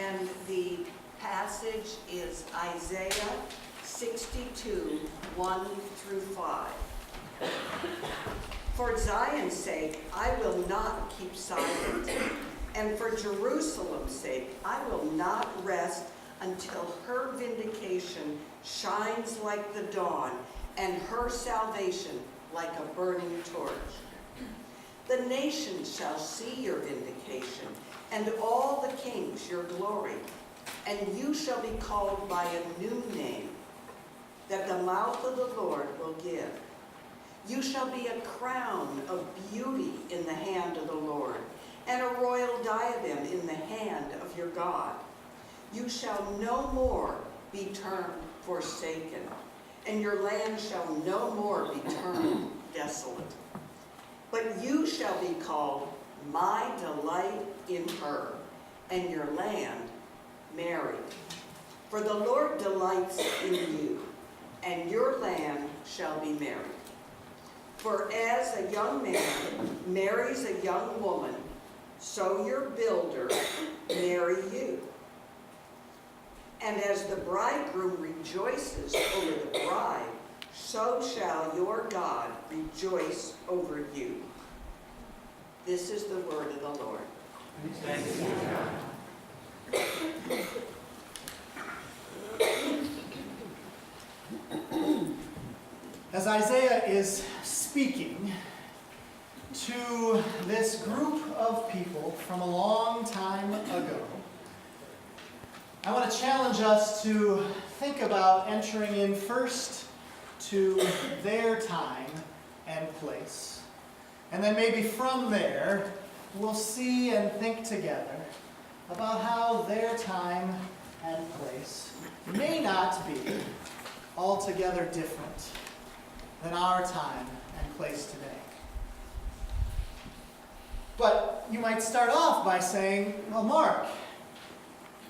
and the passage is Isaiah 62, 1 through 5. For Zion's sake, I will not keep silent, and for Jerusalem's sake, I will not rest until her vindication shines like the dawn, and her salvation like a burning torch. The nations shall see your vindication, and all the kings your glory, and you shall be called by a new name that the mouth of the Lord will give. You shall be a crown of beauty in the hand of the Lord, and a royal diadem in the hand of your God. You shall no more be termed forsaken, and your land shall no more be termed desolate. But you shall be called my delight in her, and your land married. For the Lord delights in you, and your land shall be married. For as a young man marries a young woman, so your builder marry you. And as the bridegroom rejoices over the bride, so shall your God rejoice over you. This is the word of the Lord. Thanks be to God. As Isaiah is speaking to this group of people from a long time ago, I want to challenge us to think about entering in first to their time and place. And then maybe from there, we'll see and think together about how their time and place may not be altogether different than our time and place today. But you might start off by saying, well, Mark,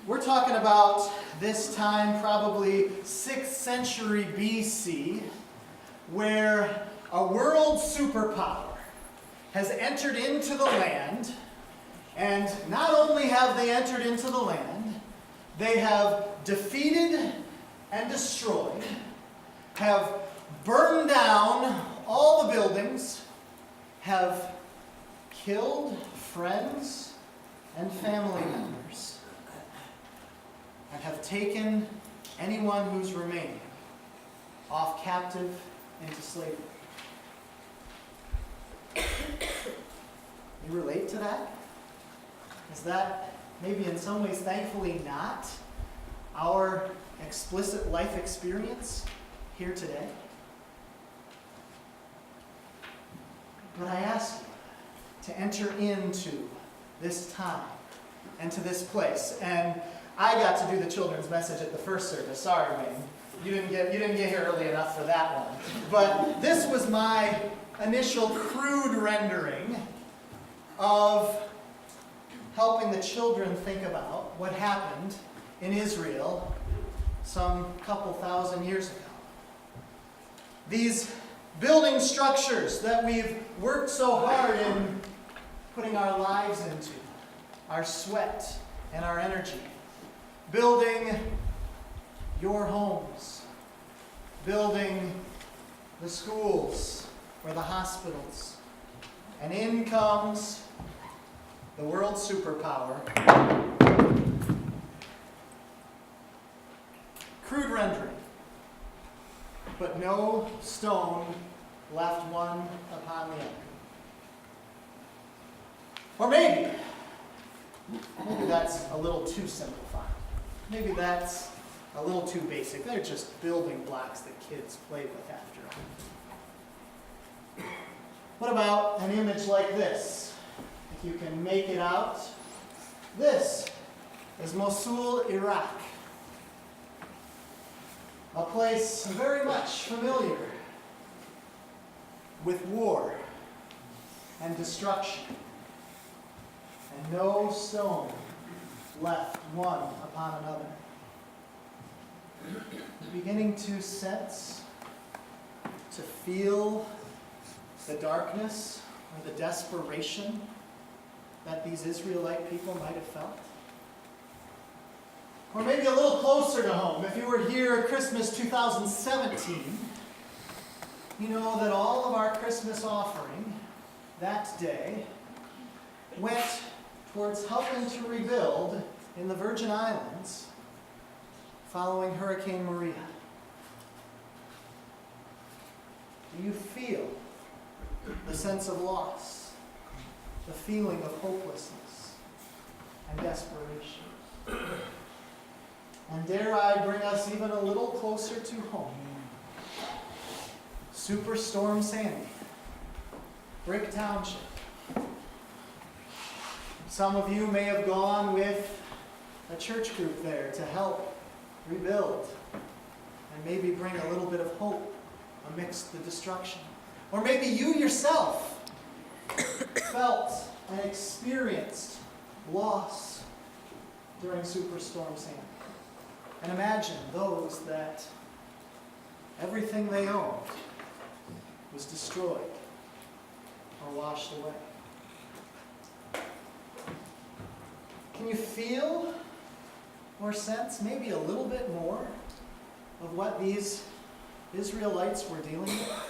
we're talking about this time, probably 6th century BC, where a world superpower has entered into the land, and not only have they entered into the land, they have defeated and destroyed, have burned down all the buildings, have killed friends and family members, and have taken anyone who's remaining off captive into slavery. You relate to that? Is that maybe in some ways, thankfully, not our explicit life experience here today? But I ask you to enter into this time and to this place. And I got to do the children's message at the first service. Sorry, Wayne. You didn't get here early enough for that one. But this was my initial crude rendering of helping the children think about what happened in Israel some couple thousand years ago. These building structures that we've worked so hard in putting our lives into, our sweat and our energy, building your homes, building the schools or the hospitals, and in comes the world superpower. Crude rendering, but no stone left one upon the other. Or maybe that's a little too simplified. Maybe that's a little too basic. They're just building blocks that kids play with after all. What about an image like this? If you can make it out. This is Mosul, Iraq. A place very much familiar with war and destruction. And no stone left one upon another. Beginning to sense, to feel the darkness or the desperation that these Israelite people might have felt. Or maybe a little closer to home. If you were here Christmas 2017, you know that all of our Christmas offering that day went towards helping to rebuild in the Virgin Islands following Hurricane Maria. Do you feel the sense of loss, the feeling of hopelessness and desperation? And dare I bring us even a little closer to home? Superstorm Sandy, Brick Township. Some of you may have gone with a church group there to help rebuild and maybe bring a little bit of hope amidst the destruction. Or maybe you yourself felt and experienced loss during Superstorm Sandy. And imagine those that everything they owned was destroyed or washed away. Can you feel or sense maybe a little bit more of what these Israelites were dealing with?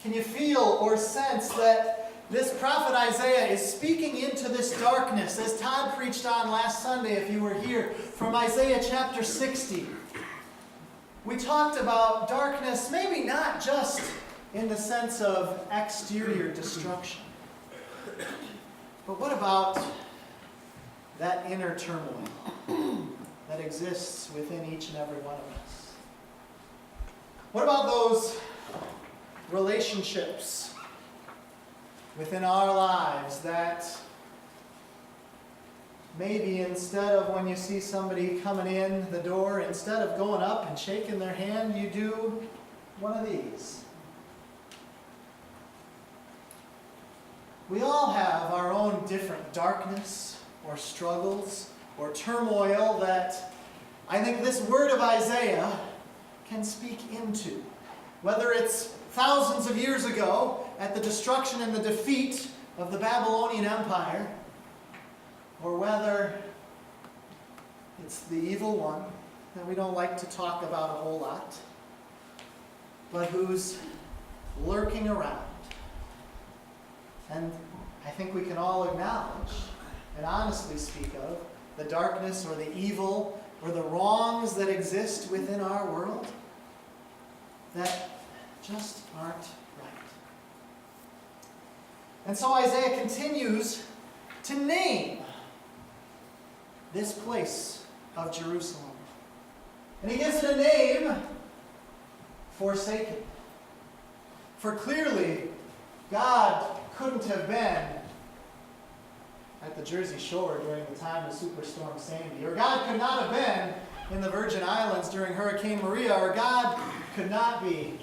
Can you feel or sense that this prophet Isaiah is speaking into this darkness, as Todd preached on last Sunday if you were here, from Isaiah chapter 60. We talked about darkness, maybe not just in the sense of exterior destruction, but what about that inner turmoil that exists within each and every one of us? What about those relationships within our lives that maybe instead of when you see somebody coming in the door, instead of going up and shaking their hand, you do one of these? We all have our own different darkness or struggles or turmoil that I think this word of Isaiah can speak into. Whether it's thousands of years ago at the destruction and the defeat of the Babylonian Empire, or whether it's the evil one that we don't like to talk about a whole lot, but who's lurking around. And I think we can all acknowledge and honestly speak of the darkness or the evil or the wrongs that exist within our world that just aren't right. And so Isaiah continues to name this place of Jerusalem. And he gives it a name, Forsaken. For clearly, God couldn't have been at the Jersey Shore during the time of Superstorm Sandy, or God could not have been in the Virgin Islands during Hurricane Maria, or God could not be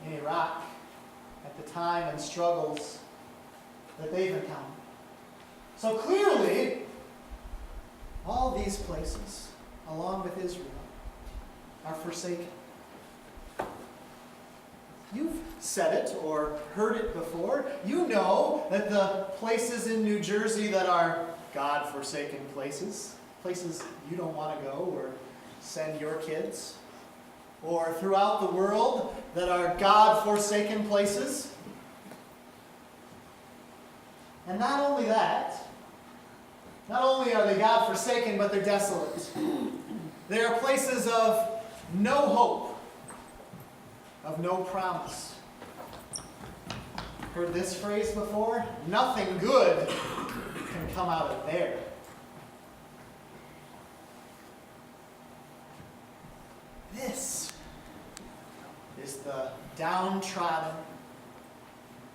in Iraq at the time and struggles that they've encountered. So clearly, all these places, along with Israel, are forsaken. You've said it or heard it before. You know that the places in New Jersey that are God-forsaken places, places you don't want to go or send your kids, or throughout the world that are God-forsaken places. And not only that, not only are they God-forsaken, but they're desolate. They are places of no hope, of no promise. Heard this phrase before? Nothing good can come out of there. This is the downtrodden,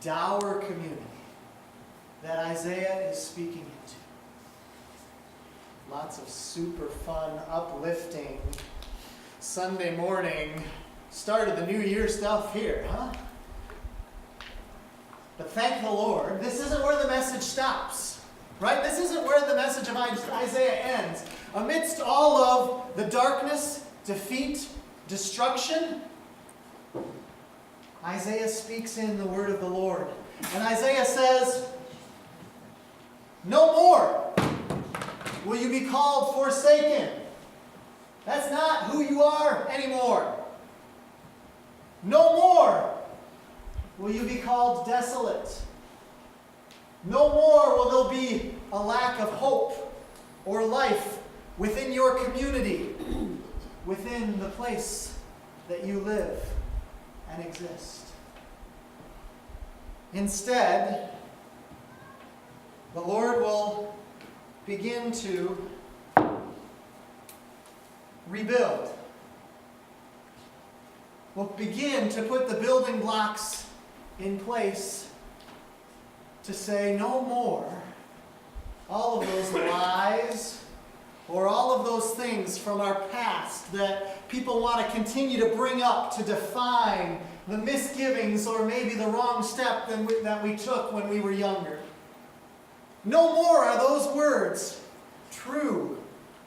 dour community that Isaiah is speaking into. Lots of super fun, uplifting, Sunday morning, start of the new year stuff here, huh? But thank the Lord, this isn't where the message stops, right? This isn't where the message of Isaiah ends. Amidst all of the darkness, defeat, destruction, Isaiah speaks in the word of the Lord. And Isaiah says, no more will you be called forsaken. That's not who you are anymore. No more will you be called desolate. No more will there be a lack of hope or life within your community, within the place that you live and exist. Instead, the Lord will begin to rebuild. We'll begin to put the building blocks in place to say no more all of those lies or all of those things from our past that people want to continue to bring up to define the misgivings or maybe the wrong step that we took when we were younger. No more are those words true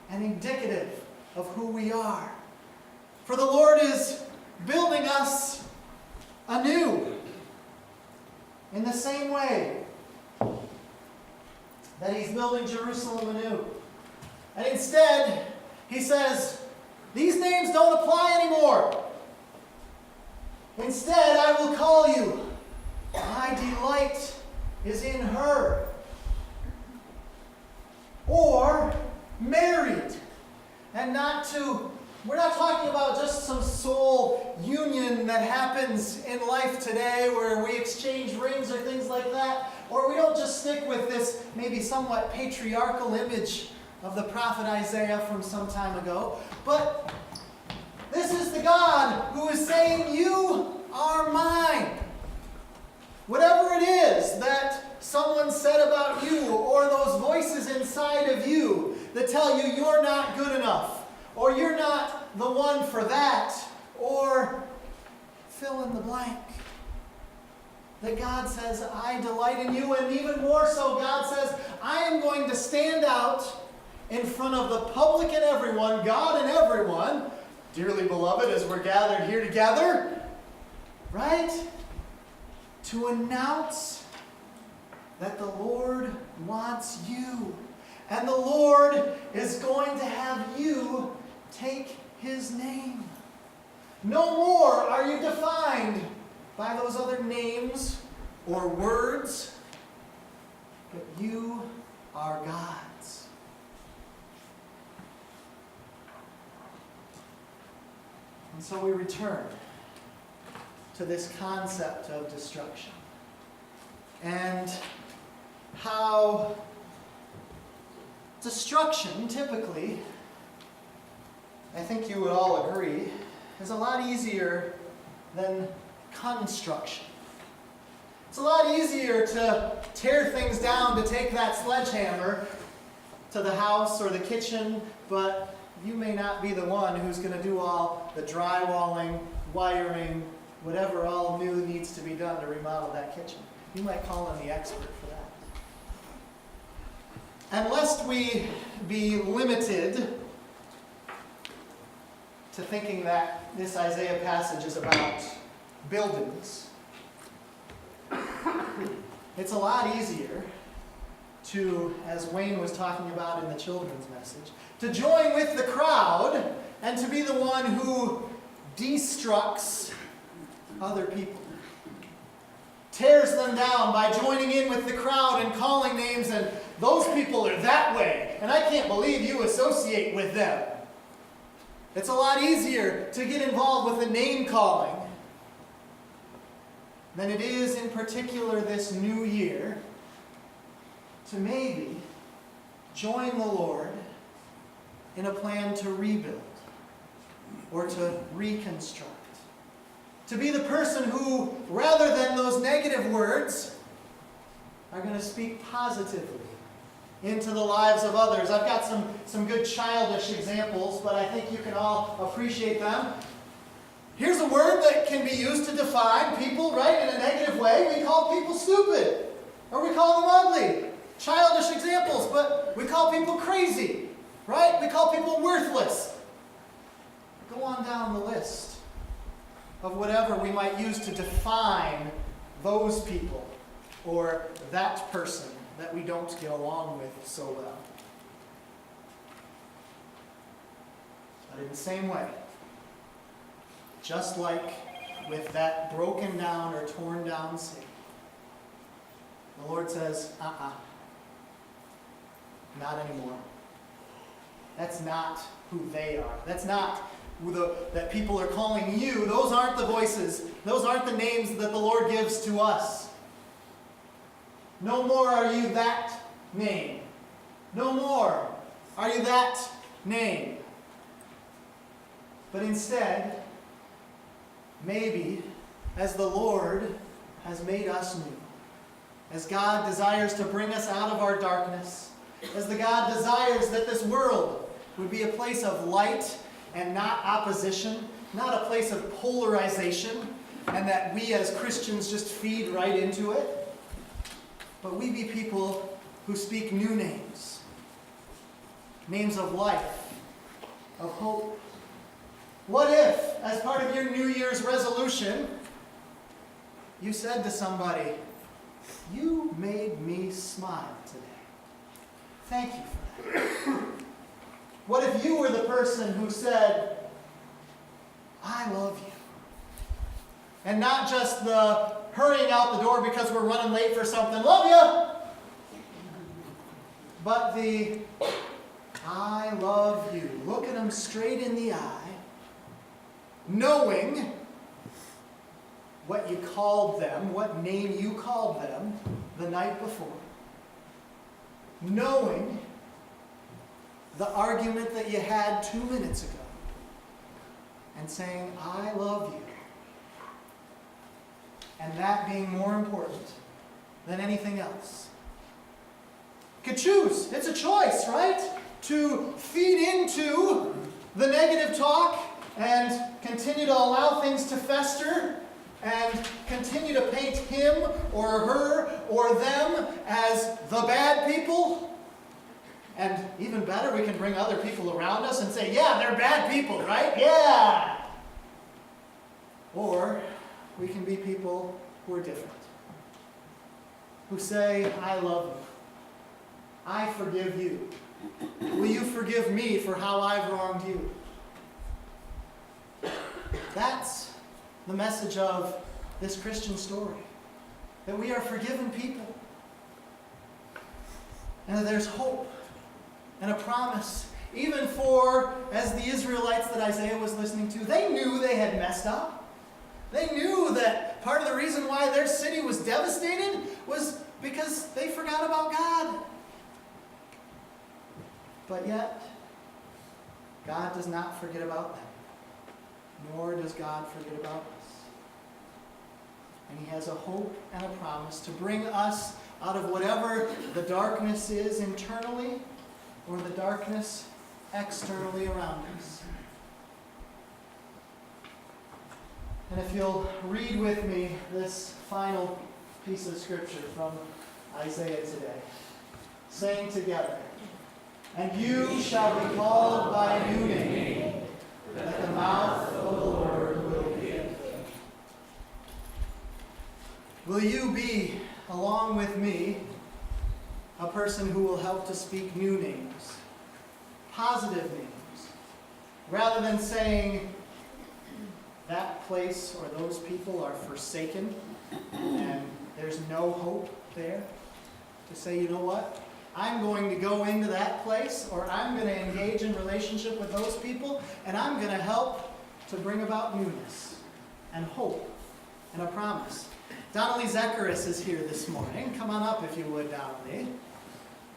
and indicative of who we are. For the Lord is building us anew in the same way that He's building Jerusalem anew. And instead, He says, these names don't apply anymore. Instead, I will call you, my delight is in her. Or married. And we're not talking about just some soul union that happens in life today where we exchange rings or things like that. Or we don't just stick with this maybe somewhat patriarchal image of the prophet Isaiah from some time ago. But this is the God who is saying, you are mine. Whatever it is that someone said about you, or those voices inside of you that tell you you're not good enough, or you're not the one for that, or fill in the blank. That God says, I delight in you, and even more so, God says, I am going to stand out in front of the public and everyone, God and everyone, dearly beloved, as we're gathered here together, right? To announce that the Lord wants you. And the Lord is going to have you take His name. No more are you defined by those other names or words, but you are God's. And so we return to this concept of destruction and how destruction typically, I think you would all agree, is a lot easier than construction. It's a lot easier to tear things down, to take that sledgehammer to the house or the kitchen, but you may not be the one who's going to do all the drywalling, wiring, whatever all new needs to be done to remodel that kitchen. You might call in the expert for that. And lest we be limited to thinking that this Isaiah passage is about buildings, it's a lot easier to, as Wayne was talking about in the children's message, to join with the crowd and to be the one who destructs other people. Tears them down by joining in with the crowd and calling names, and those people are that way, and I can't believe you associate with them. It's a lot easier to get involved with the name calling than it is in particular this new year to maybe join the Lord in a plan to rebuild or to reconstruct. To be the person who, rather than those negative words, are going to speak positively into the lives of others. I've got some good childish examples, but I think you can all appreciate them. Here's a word that can be used to define people, right, in a negative way. We call people stupid, or we call them ugly. Childish examples, but we call people crazy, right? We call people worthless. Go on down the list of whatever we might use to define those people or that person that we don't get along with so well. But in the same way, just like with that broken down or torn down city, the Lord says, not anymore. That's not who they are. That's not who that people are calling you. Those aren't the voices. Those aren't the names that the Lord gives to us. No more are you that name. No more are you that name. But instead, maybe as the Lord has made us new, as God desires to bring us out of our darkness, as the God desires that this world would be a place of light and not opposition, not a place of polarization, and that we as Christians just feed right into it, but we be people who speak new names, names of life, of hope. What if, as part of your New Year's resolution, you said to somebody, "You made me smile today. Thank you for that." What if you were the person who said, "I love you"? And not just the hurrying out the door because we're running late for something, "Love you," but the "I love you." Looking them straight in the eye, knowing what you called them, what name you called them the night before, knowing the argument that you had 2 minutes ago, and saying, "I love you." And that being more important than anything else. You could choose. It's a choice, right? To feed into the negative talk and continue to allow things to fester and continue to paint him or her or them as the bad people. And even better, we can bring other people around us and say, "Yeah, they're bad people, right? Yeah!" Or we can be people who are different. Who say, "I love you. I forgive you. Will you forgive me for how I've wronged you?" That's the message of this Christian story. That we are forgiven people. And that there's hope and a promise. Even for, as the Israelites that Isaiah was listening to, they knew they had messed up. They knew that part of the reason why their city was devastated was because they forgot about God. But yet, God does not forget about them. Nor does God forget about us. And He has a hope and a promise to bring us out of whatever the darkness is internally or the darkness externally around us. And if you'll read with me this final piece of scripture from Isaiah today, saying together, "And you shall be called by a new name, that the mouth of the Lord will give." Will you be, along with me, a person who will help to speak new names, positive names, rather than saying that place or those people are forsaken and there's no hope there? To say, "You know what? I'm going to go into that place, or I'm going to engage in relationship with those people, and I'm going to help to bring about newness and hope and a promise." Donnelly Zecharias is here this morning. Come on up if you would, Donnelly,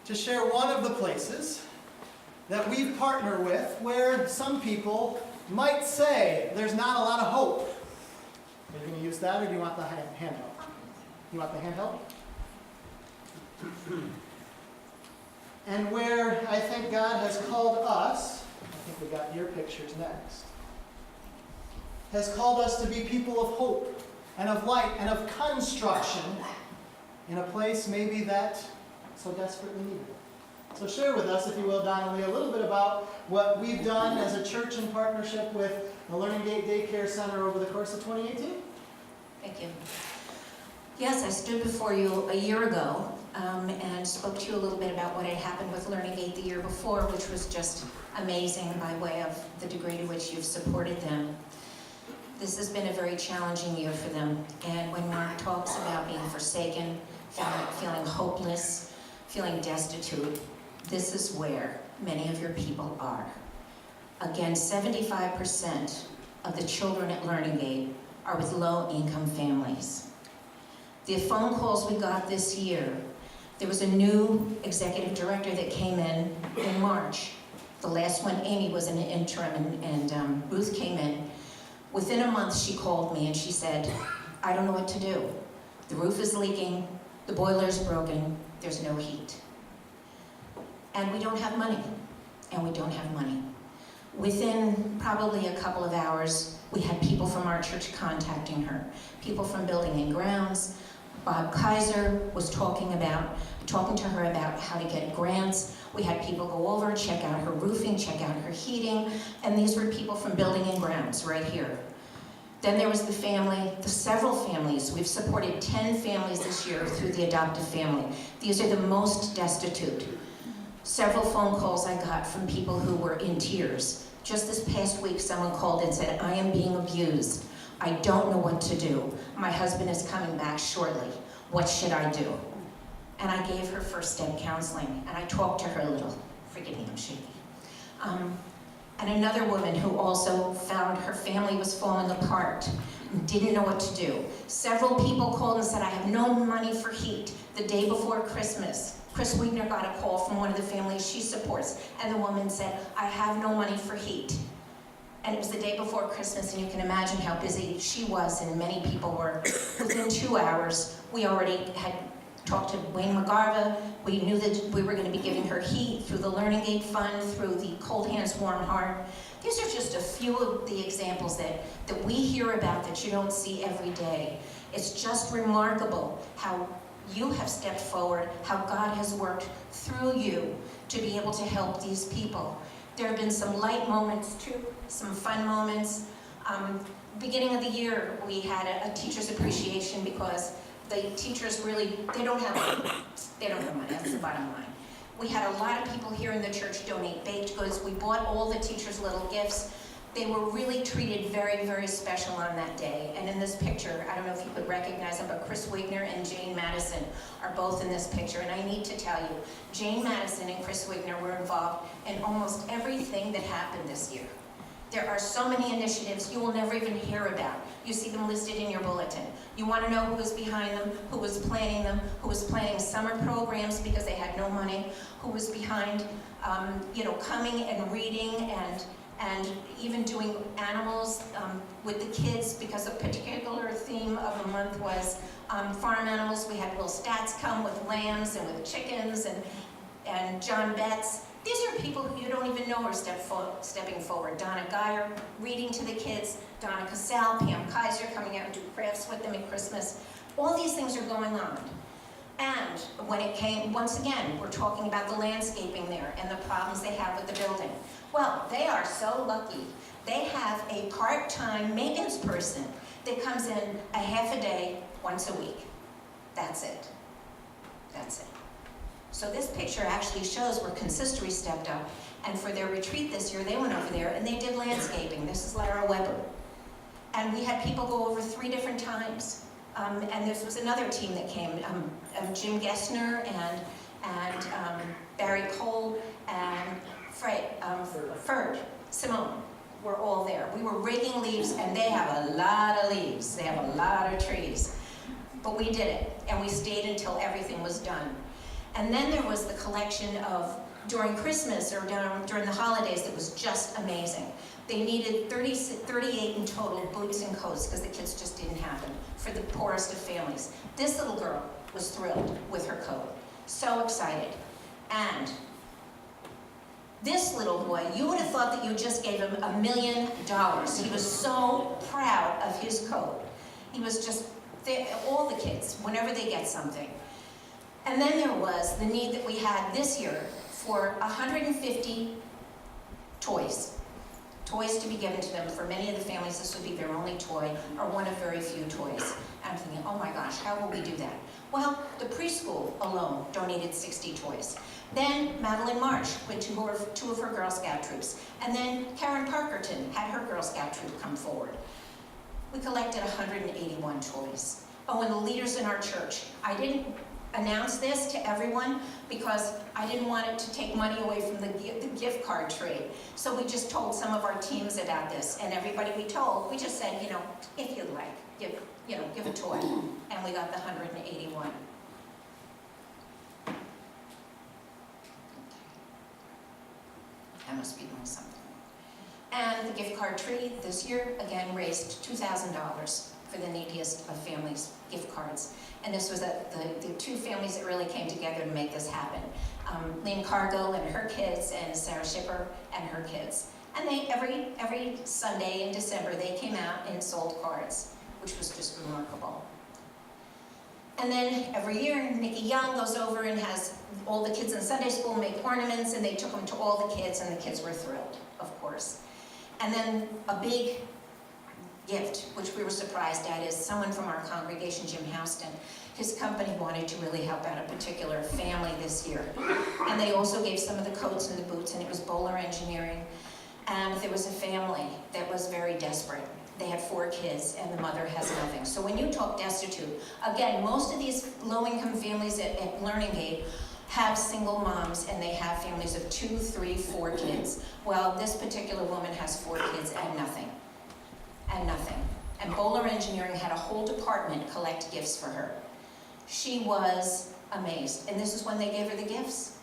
to share one of the places that we partner with where some people might say there's not a lot of hope. Are you going to use that, or do you want the handheld? You want the handheld? And where I think God has called us, I think we got your pictures next, has called us to be people of hope and of light and of construction in a place maybe that so desperately needed. So share with us, if you will, Donnelly, a little bit about what we've done as a church in partnership with the Learning Gate Daycare Center over the course of 2018. Thank you. Yes, I stood before you a year ago and spoke to you a little bit about what had happened with Learning Aid the year before, which was just amazing by way of the degree to which you've supported them. This has been a very challenging year for them, and when Mark talks about being forsaken, feeling hopeless, feeling destitute, this is where many of your people are. Again, 75% of the children at Learning Aid are with low-income families. The phone calls we got this year, there was a new executive director that came in March. The last one, Amy, was an interim, and Ruth came in. Within a month, she called me and she said, I don't know what to do. The roof is leaking, the boiler's broken, there's no heat. And we don't have money, and we don't have money. Within probably a couple of hours, we had people from our church contacting her, people from Building and Grounds. Bob Kaiser was talking to her about how to get grants. We had people go over, check out her roofing, check out her heating, and these were people from Building and Grounds right here. Then there was the several families. We've supported 10 families this year through the adoptive family. These are the most destitute. Several phone calls I got from people who were in tears. Just this past week, someone called and said, I am being abused. I don't know what to do. My husband is coming back shortly. What should I do? And I gave her first step counseling, and I talked to her a little. Forgive me, I'm shaky. And another woman who also found her family was falling apart and didn't know what to do. Several people called and said, I have no money for heat. The day before Christmas, Chris Wigner got a call from one of the families she supports, and the woman said, I have no money for heat. And it was the day before Christmas, and you can imagine how busy she was and many people were. Within 2 hours, we already had talked to Wayne McGarva. We knew that we were going to be giving her heat through the Learning Aid Fund, through the Cold Hands, Warm Heart. These are just a few of the examples that we hear about that you don't see every day. It's just remarkable how you have stepped forward, how God has worked through you to be able to help these people. There have been some light moments too, some fun moments. Beginning of the year, we had a teacher's appreciation because the teachers really, they don't have money. They don't have money, that's the bottom line. We had a lot of people here in the church donate baked goods. We bought all the teachers little gifts. They were really treated very, very special on that day. And in this picture, I don't know if you could recognize them, but Chris Wigner and Jane Madison are both in this picture. And I need to tell you, Jane Madison and Chris Wigner were involved in almost everything that happened this year. There are so many initiatives you will never even hear about. You see them listed in your bulletin. You want to know who was behind them, who was planning summer programs because they had no money, who was behind, coming and reading and even doing animals with the kids, because a particular theme of the month was farm animals. We had Will Stats come with lambs and with chickens and John Betts. These are people who you don't even know are stepping forward. Donna Geyer reading to the kids, Donna Cassell, Pam Kaiser coming out and do crafts with them at Christmas. All these things are going on. And when it came, once again, we're talking about the landscaping there and the problems they have with the building. Well, they are so lucky. They have a part-time maintenance person that comes in a half a day, once a week. That's it. That's it. So this picture actually shows where Consistory stepped up, and for their retreat this year, they went over there and they did landscaping. This is Lara Weber. And we had people go over 3 different times. And this was another team that came, Jim Gessner and Barry Cole and Ferd, Simone were all there. We were raking leaves, and they have a lot of leaves. They have a lot of trees. But we did it, and we stayed until everything was done. And then there was the collection of, during Christmas or during the holidays, that was just amazing. They needed 38 in total boots and coats because the kids just didn't have them for the poorest of families. This little girl was thrilled with her coat, so excited. And this little boy, you would have thought that you just gave him $1 million. He was so proud of his coat. He was just, all the kids, whenever they get something. And then there was the need that we had this year for 150 toys. Toys to be given to them. For many of the families, this would be their only toy, or one of very few toys. And I'm thinking, oh my gosh, how will we do that? Well, the preschool alone donated 60 toys. Then Madeline Marsh with two of her Girl Scout troops. And then Karen Parkerton had her Girl Scout troop come forward. We collected 181 toys. Oh, and the leaders in our church. I didn't announce this to everyone because I didn't want it to take money away from the gift card trade. So we just told some of our teams about this, and everybody we told, we just said, if you'd like, give a toy. And we got the 181. I must be doing something. And the gift card tree this year, again, raised $2,000 for the neediest of families' gift cards. And this was the two families that really came together to make this happen. Lynn Cargill and her kids, and Sarah Shipper and her kids. And they, every Sunday in December, they came out and sold cards, which was just remarkable. And then every year, Nikki Young goes over and has all the kids in Sunday school make ornaments, and they took them to all the kids, and the kids were thrilled, of course. And then a big gift, which we were surprised at, is someone from our congregation, Jim Houston. His company wanted to really help out a particular family this year. And they also gave some of the coats and the boots, and it was Bowler Engineering. And there was a family that was very desperate. They had 4 kids, and the mother has nothing. So when you talk destitute, again, most of these low-income families at Learning Aid have single moms, and they have families of 2, 3, 4 kids. Well, this particular woman has 4 kids and nothing. And nothing. And Bowler Engineering had a whole department collect gifts for her. She was amazed. And this is when they gave her the gifts.